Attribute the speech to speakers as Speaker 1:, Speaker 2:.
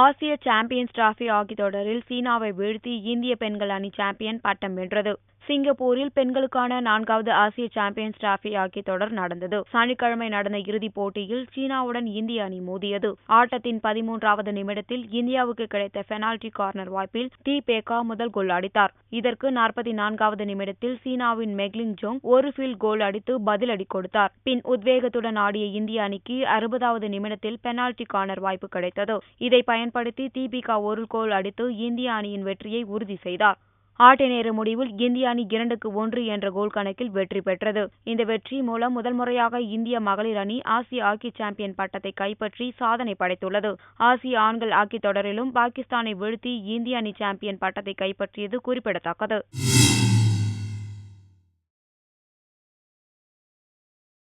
Speaker 1: ஆசிய champions trophy hockey தொடரில் சீனாவை வீழ்த்தி இந்திய பெண்கள் அணி சாம்பியன் பட்டம் வென்றது. சிங்கப்பூரில் பெண்களுக்கான 4வது ஆசிய சாம்பியன்ஸ் டிராபி ஹாக்கி தொடர் நடந்தது. சனிக்கிழமை நடந்த இறுதிப் போட்டியில் சீனாவுடன் இந்திய அணி மோதியது. ஆட்டத்தின் 13வது நிமிடத்தில் இந்தியாவுக்கு கிடைத்த பெனால்டி கார்னர் வாய்ப்பில் தீபேகா முதல் கோல் அடித்தார். இதற்கு 44வது நிமிடத்தில் சீனாவின் மெக்லிங் ஜோங் ஒரு ஃபீல்ட் கோல் அடித்து பதிலடி கொடுத்தார். பின் உத்வேகத்துடன் ஆடிய இந்திய அணிக்கு 60வது நிமிடத்தில் பெனால்டி கார்னர் வாய்ப்பு கிடைத்தது. இதை பயன்படுத்தி தீபிகா ஒரு கோல் அடித்து இந்திய அணியின் வெற்றியை உறுதி செய்தார். ஆட்ட நேர முடிவில் இந்திய அணி 2-1 என்ற கோல் கணக்கில் வெற்றி பெற்றது. இந்த வெற்றி மூலம் முதல் முறையாக இந்திய மகளிர் அணி ஆசிய ஹாக்கி சாம்பியன் பட்டத்தை கைப்பற்றி சாதனை படைத்துள்ளது. ஆசிய ஆண்கள் ஹாக்கி தொடரிலும் பாகிஸ்தானை வீழ்த்தி இந்திய அணி சாம்பியன் பட்டத்தை கைப்பற்றியது குறிப்பிடத்தக்கது.